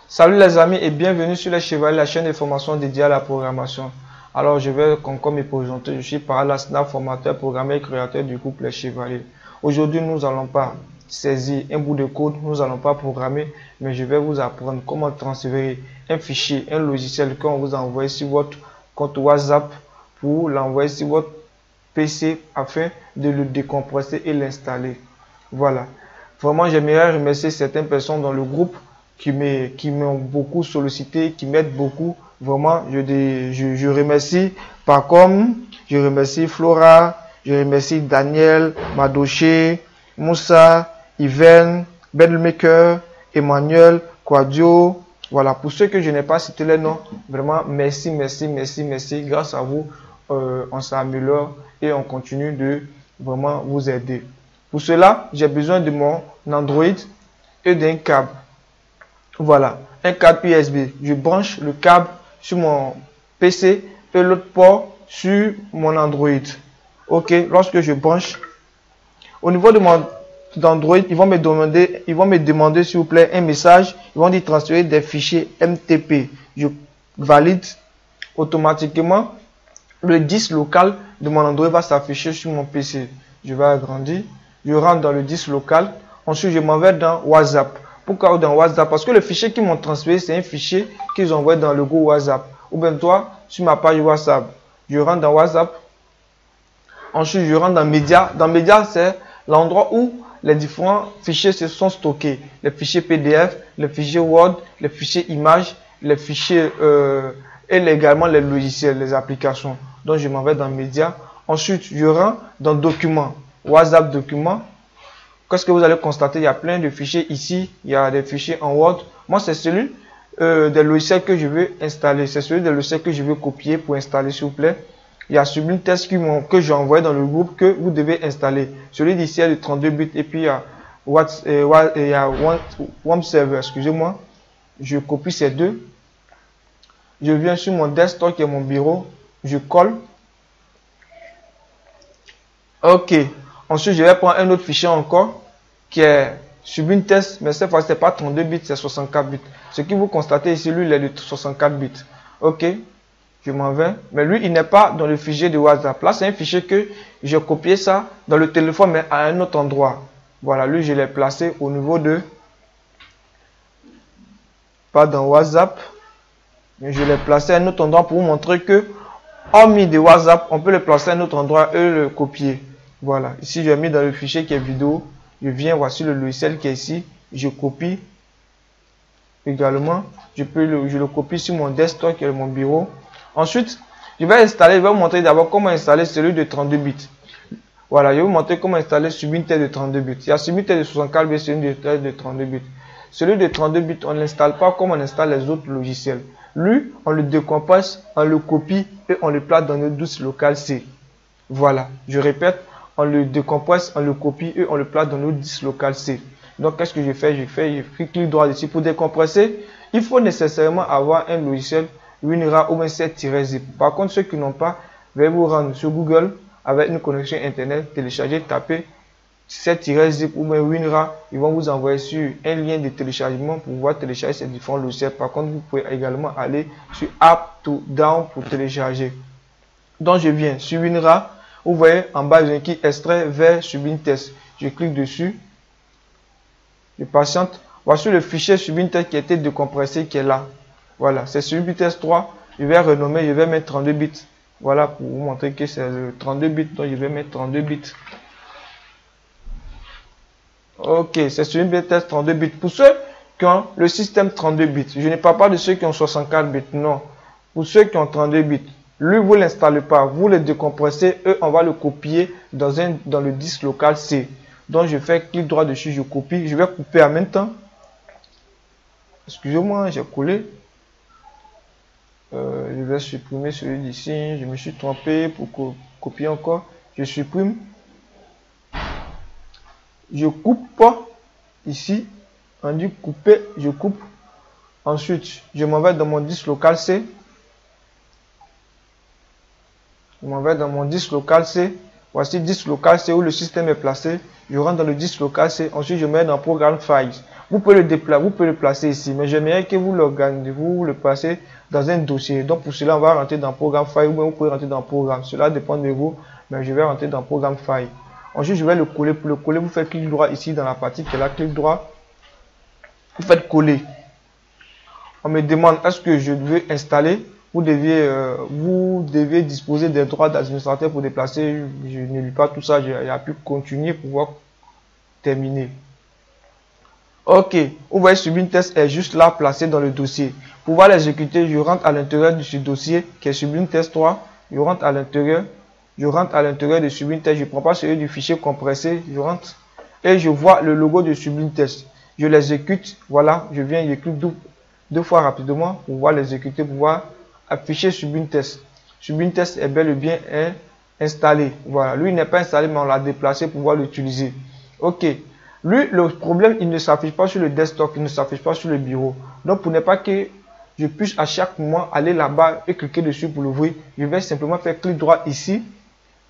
Salut les amis et bienvenue sur Les Chevaliers, la chaîne de formation dédiée à la programmation. Alors je vais encore me présenter, je suis Parala Snap, formateur, programmeur et créateur du groupe Les Chevaliers. Aujourd'hui nous n'allons pas saisir un bout de code, nous n'allons pas programmer, mais je vais vous apprendre comment transférer un fichier, un logiciel qu'on vous envoie sur votre compte WhatsApp pour l'envoyer sur votre PC afin de le décompresser et l'installer. Voilà. Vraiment j'aimerais remercier certaines personnes dans le groupe qui m'ont beaucoup sollicité, qui m'aident beaucoup. Vraiment, je remercie Pacom, je remercie Flora, je remercie Daniel, Madoché, Moussa, Yven, Bedmaker, Emmanuel, Quadio. Voilà, pour ceux que je n'ai pas cité les noms, vraiment merci, merci, merci, merci. Grâce à vous, on s'améliore et on continue de vraiment vous aider. Pour cela, j'ai besoin de mon Android et d'un câble. Voilà, un câble USB. Je branche le câble sur mon PC et l'autre port sur mon Android. Ok, lorsque je branche, au niveau de mon Android, ils vont me demander s'il vous plaît un message. Ils vont dire transférer des fichiers MTP. Je valide automatiquement. Le disque local de mon Android va s'afficher sur mon PC. Je vais agrandir. Je rentre dans le disque local. Ensuite, je m'en vais dans WhatsApp. Pourquoi dans WhatsApp? Parce que le fichier qu'ils m'ont transféré, c'est un fichier qu'ils envoient dans le groupe WhatsApp. Ou bien toi, sur ma page WhatsApp. Je rentre dans WhatsApp. Ensuite, je rentre dans Média. Dans Média, c'est l'endroit où les différents fichiers se sont stockés. Les fichiers PDF, les fichiers Word, les fichiers images, les fichiers et également les logiciels, les applications. Donc, je m'en vais dans Média. Ensuite, je rentre dans Documents. WhatsApp Documents. Qu'est-ce que vous allez constater? Il y a plein de fichiers ici. Il y a des fichiers en Word. Moi, c'est celui des logiciels que je veux installer. C'est celui des logiciels que je veux copier pour installer, s'il vous plaît. Il y a Sublime Text que j'ai envoyé dans le groupe que vous devez installer. Celui d'ici est de 32 bits. Et puis, il y a One Server. Excusez-moi. Je copie ces deux. Je viens sur mon desktop qui est mon bureau. Je colle. Ok. Ensuite, je vais prendre un autre fichier encore qui est Sublime Text, mais cette fois, ce n'est pas 32 bits, c'est 64 bits. Ce que vous constatez ici, lui, il est de 64 bits. Ok, je m'en vais. Mais lui, il n'est pas dans le fichier de WhatsApp. Là, c'est un fichier que j'ai copié ça dans le téléphone, mais à un autre endroit. Voilà, lui, je l'ai placé au niveau de... Pas dans WhatsApp, mais je l'ai placé à un autre endroit pour vous montrer que, hormis de WhatsApp, on peut le placer à un autre endroit et le copier. Voilà, ici j'ai mis dans le fichier qui est vidéo, je viens, voici le logiciel qui est ici, je copie également, je le copie sur mon desktop qui est mon bureau. Ensuite, je vais vous montrer d'abord comment installer celui de 32 bits. Voilà, je vais vous montrer comment installer Sublime Text de 32 bits. Il y a Sublime Text de 64 bits et celui de 32 bits. Celui de 32 bits, on ne l'installe pas comme on installe les autres logiciels. Lui, on le décompresse, on le copie et on le place dans notre disque local C. Voilà, je répète. On le décompresse, on le copie et on le place dans notre disque local C. Donc, qu'est-ce que je fais? Je clique droit dessus. Pour décompresser, il faut nécessairement avoir un logiciel WinRAR ou un 7-zip. Par contre, ceux qui n'ont pas, veuillez vous rendre sur Google avec une connexion Internet, télécharger, taper 7-zip ou bien WinRAR. Ils vont vous envoyer sur un lien de téléchargement pour pouvoir télécharger ces différents logiciels. Par contre, vous pouvez également aller sur App to Down pour télécharger. Donc, je viens sur WinRAR. Vous voyez en bas, j'ai écrit extrait vers Sublime Text. Je clique dessus. Je patiente. Voici le fichier Sublime Text qui a été décompressé qui est là. Voilà, c'est Sublime Text 3. Je vais renommer, je vais mettre 32 bits. Voilà pour vous montrer que c'est 32 bits. Donc je vais mettre 32 bits. Ok, c'est Sublime Text 32 bits. Pour ceux qui ont le système 32 bits, je ne parle pas de ceux qui ont 64 bits. Non. Pour ceux qui ont 32 bits. Lui, vous ne l'installez pas, vous le décompressez et on va le copier dans le disque local C. Donc, je fais clic droit dessus, je copie. Je vais couper en même temps. Excusez-moi, j'ai collé. Je vais supprimer celui d'ici. Je me suis trompé pour copier encore. Je supprime. Je coupe ici. On dit couper, je coupe. Ensuite, je m'en vais dans mon disque local C. Je m'en vais dans mon disque local C. Voici disque local C où le système est placé. Je rentre dans le disque local C. Ensuite, je mets dans Program Files. Vous pouvez le placer ici, mais j'aimerais que vous le placez dans un dossier. Donc, pour cela, on va rentrer dans Program File ou vous pouvez rentrer dans Programme. Cela dépend de vous, mais je vais rentrer dans Program File. Ensuite, je vais le coller. Pour le coller, vous faites clic droit ici dans la partie qui est là, clic droit. Vous faites coller. On me demande est-ce que je veux installer. Vous deviez disposer des droits d'administrateur pour déplacer. Je ne lis pas tout ça. Il y a pu continuer pour pouvoir terminer. Ok. Vous voyez, Sublime Test est juste là, placé dans le dossier. Pour pouvoir l'exécuter, je rentre à l'intérieur de ce dossier qui est Sublime Test 3. Je rentre à l'intérieur de Sublime Test. Je ne prends pas celui du fichier compressé. Je rentre et je vois le logo de Sublime Test. Je l'exécute. Voilà. Je viens, j'écris deux fois rapidement pour pouvoir l'exécuter, pour pouvoir afficher Sublime Test. Sublime Test est bel et bien installé. Voilà, lui il n'est pas installé, mais on l'a déplacé pour pouvoir l'utiliser. Ok, lui le problème, il ne s'affiche pas sur le desktop, il ne s'affiche pas sur le bureau. Donc pour ne pas que je puisse à chaque moment aller là-bas et cliquer dessus pour l'ouvrir, je vais simplement faire clic droit ici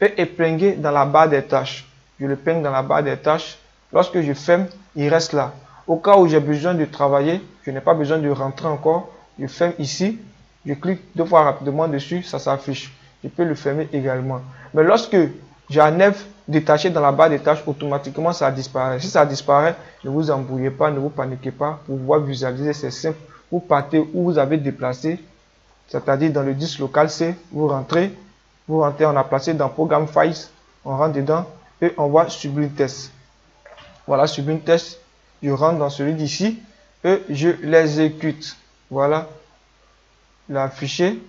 et épingler dans la barre des tâches. Je le peigne dans la barre des tâches. Lorsque je ferme, il reste là. Au cas où j'ai besoin de travailler, je n'ai pas besoin de rentrer encore, je ferme ici. Je clique deux fois rapidement dessus, ça s'affiche. Je peux le fermer également. Mais lorsque j'enlève détaché dans la barre des tâches, automatiquement ça disparaît. Si ça disparaît, ne vous embrouillez pas, ne vous paniquez pas. Pour pouvoir visualiser, c'est simple. Vous partez où vous avez déplacé, c'est-à-dire dans le disque local C, vous rentrez, on a placé dans Program Files, on rentre dedans et on voit Sublime Test. Voilà Sublime Test. Je rentre dans celui d'ici et je l'exécute. Voilà. L'afficher,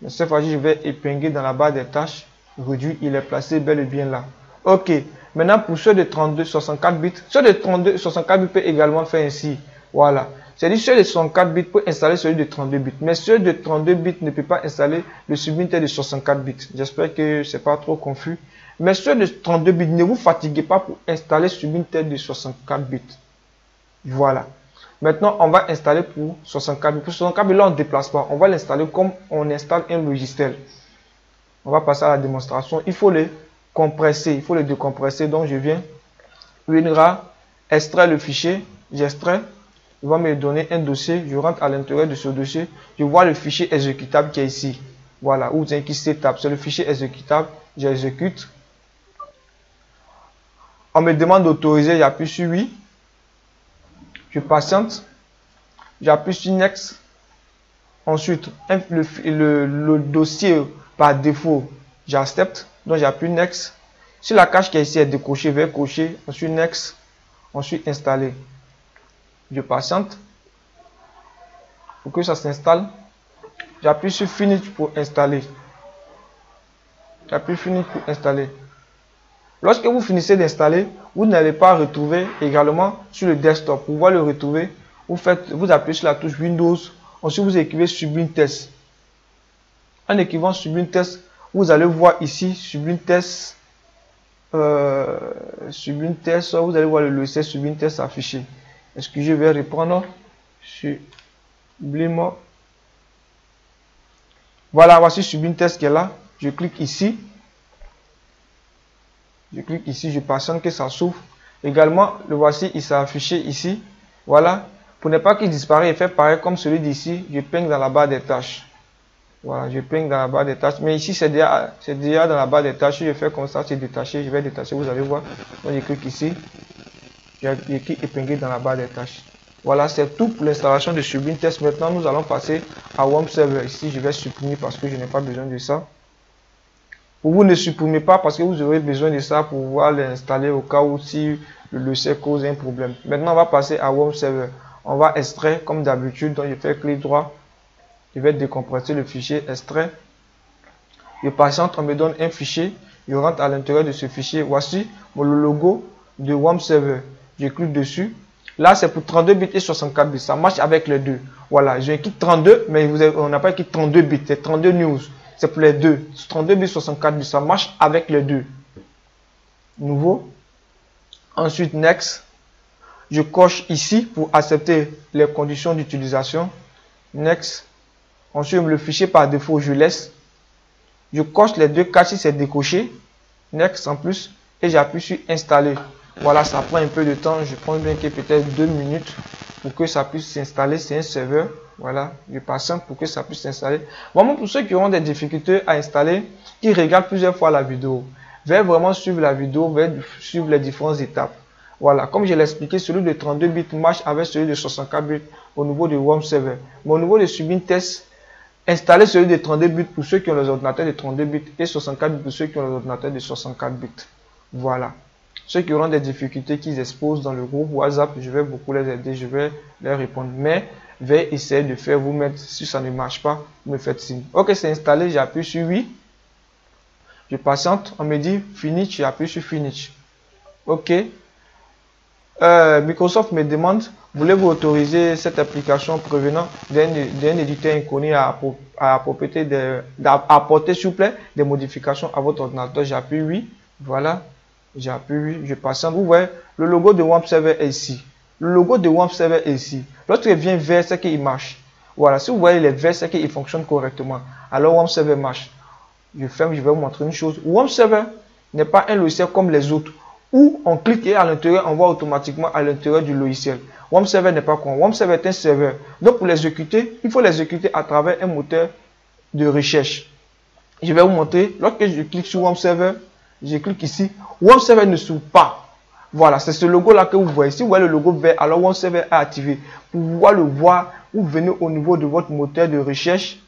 mais cette fois-ci je vais épingler dans la barre des tâches, réduit, il est placé bel et bien là. Ok, maintenant pour ceux de 64 bits, ceux de 64 bits peuvent également faire ainsi. Voilà, c'est-à-dire ceux de 64 bits peuvent installer celui de 32 bits, mais ceux de 32 bits ne peuvent pas installer le Sublime Test de 64 bits. J'espère que c'est pas trop confus. Mais ceux de 32 bits, ne vous fatiguez pas pour installer Sublime Test de 64 bits. Voilà. Maintenant, on va installer pour 64 bits. Pour 64 bits, là, on ne déplace pas. On va l'installer comme on installe un logiciel. On va passer à la démonstration. Il faut les compresser. Il faut les décompresser. Donc, je viens, WinRAR, extraire le fichier. J'extrais. Il va me donner un dossier. Je rentre à l'intérieur de ce dossier. Je vois le fichier exécutable qui est ici. Voilà. Où c'est qui setup. C'est le fichier exécutable. J'exécute. On me demande d'autoriser. J'appuie sur oui. Je patiente, j'appuie sur Next. Ensuite, le dossier par défaut, j'accepte. Donc, j'appuie Next. Si la cache qui est ici est décochée, je vais cocher. Ensuite, Next. Ensuite, installer. Je patiente pour que ça s'installe. J'appuie sur Finish pour installer. J'appuie Finish pour installer. Lorsque vous finissez d'installer, vous n'allez pas retrouver également sur le desktop. Pour pouvoir le retrouver, vous appuyez sur la touche Windows. Ensuite, vous écrivez Sublime Test. En écrivant Sublime Test, vous allez voir ici Sublime Test. Sublime Test, vous allez voir le logiciel Sublime Test affiché. Est-ce que je vais reprendre Sublime? Voilà, voici Sublime Test qui est là. Je clique ici. Je clique ici, je patiente que ça s'ouvre. Également, le voici, il s'est affiché ici. Voilà. Pour ne pas qu'il disparaisse et fait pareil comme celui d'ici, je peigne dans la barre des tâches. Voilà, je peigne dans la barre des tâches. Mais ici, c'est déjà dans la barre des tâches. Je fais comme ça, c'est détaché. Je vais détacher, vous allez voir. Donc, je clique ici. J'ai écrit épingler dans la barre des tâches. Voilà, c'est tout pour l'installation de Sublime Test. Maintenant, nous allons passer à WAMP Server. Ici, je vais supprimer parce que je n'ai pas besoin de ça. Vous ne supprimez pas parce que vous aurez besoin de ça pour pouvoir l'installer au cas où si le logiciel cause un problème. Maintenant, on va passer à WAMP Server. On va extraire comme d'habitude. Donc, je fais clic droit. Je vais décompresser le fichier extrait. Je patiente, on me donne un fichier. Je rentre à l'intérieur de ce fichier. Voici le logo de WAMP Server. Je clique dessus. Là, c'est pour 32 bits et 64 bits. Ça marche avec les deux. Voilà, j'ai écrit 32, mais on n'a pas écrit 32 bits. C'est 32 news. C'est pour les deux. 32 bits, 64 bits. Ça marche avec les deux. Nouveau. Ensuite, Next. Je coche ici pour accepter les conditions d'utilisation. Next. Ensuite, le fichier par défaut, je laisse. Je coche les deux cases si c'est décoché. Next en plus. Et j'appuie sur installer. Voilà, ça prend un peu de temps. Je prends bien que peut-être 2 minutes pour que ça puisse s'installer. C'est un serveur. Voilà, je patiente pour que ça puisse s'installer. Vraiment, pour ceux qui auront des difficultés à installer, qui regardent plusieurs fois la vidéo, veuillez vraiment suivre la vidéo, veuillez suivre les différentes étapes. Voilà, comme je l'ai expliqué, celui de 32 bits marche avec celui de 64 bits au niveau du WOM server. Mais au niveau de Subin Test, installez celui de 32 bits pour ceux qui ont les ordinateurs de 32 bits et 64 bits pour ceux qui ont les ordinateurs de 64 bits. Voilà. Ceux qui auront des difficultés qu'ils exposent dans le groupe WhatsApp, je vais beaucoup les aider, je vais leur répondre. Mais veuillez essayer de faire vous-même. Si ça ne marche pas, vous me faites signe. Ok, c'est installé, j'appuie sur oui. Je patiente, on me dit finish, j'appuie sur finish. Ok. Microsoft me demande, voulez-vous autoriser cette application provenant d'un éditeur inconnu à apporter s'il vous plaît des modifications à votre ordinateur. J'appuie oui. Voilà. J'appuie oui. Je patiente. Vous voyez, le logo de WAMP Server est ici. Le logo de WAMP Server est ici. Lorsqu'il vient vert, c'est qu'il marche. Voilà. Si vous voyez les verts, c'est qu'il fonctionne correctement. Alors WAMP Server marche. Je ferme, je vais vous montrer une chose. WAMP Server n'est pas un logiciel comme les autres où on clique et à l'intérieur, on voit automatiquement à l'intérieur du logiciel. WAMP Server n'est pas con. WAMP Server est un serveur. Donc pour l'exécuter, il faut l'exécuter à travers un moteur de recherche. Je vais vous montrer. Lorsque je clique sur WAMP Server, je clique ici. WAMP Server ne s'ouvre pas. Voilà, c'est ce logo-là que vous voyez. Si vous voyez le logo vert, alors WAMP Server est activé. Pour pouvoir le voir, vous venez au niveau de votre moteur de recherche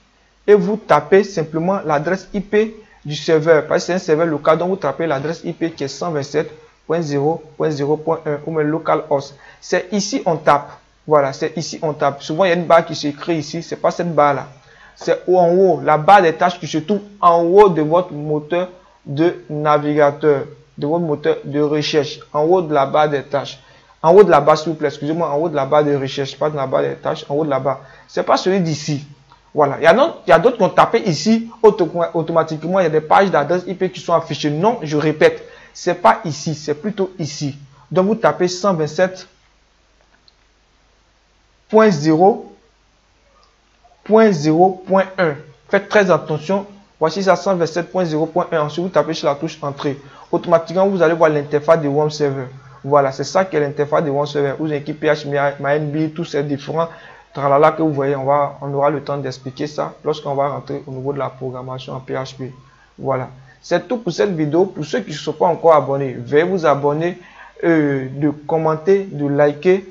et vous tapez simplement l'adresse IP du serveur. Parce que c'est un serveur local, donc vous tapez l'adresse IP qui est 127.0.0.1 ou même localhost. C'est ici on tape. Voilà, c'est ici on tape. Souvent il y a une barre qui s'écrit ici, c'est pas cette barre là. C'est en haut, la barre des tâches qui se trouve en haut de votre moteur de navigateur, de votre moteur de recherche, en haut de la barre des tâches. En haut de la barre, s'il vous plaît, excusez-moi, en haut de la barre de recherche, pas de la barre des tâches, en haut de la barre. C'est pas celui d'ici. Voilà, il y a d'autres qui ont tapé ici, automatiquement, il y a des pages d'adresse IP qui sont affichées. Non, je répète, c'est pas ici, c'est plutôt ici. Donc vous tapez 127.0.0.1. Faites très attention. Voici ça, 127.0.1. Ensuite, vous tapez sur la touche entrée. Automatiquement, vous allez voir l'interface de WAMP Server. Voilà, c'est ça qui est l'interface de WAMP Server. Vous équipez PHP, tous ces différents tralala que vous voyez. On aura le temps d'expliquer ça lorsqu'on va rentrer au niveau de la programmation en PHP. Voilà. C'est tout pour cette vidéo. Pour ceux qui ne sont pas encore abonnés, veuillez vous abonner, de commenter, de liker.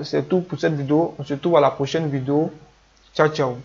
C'est tout pour cette vidéo. On se retrouve à la prochaine vidéo. Ciao, ciao.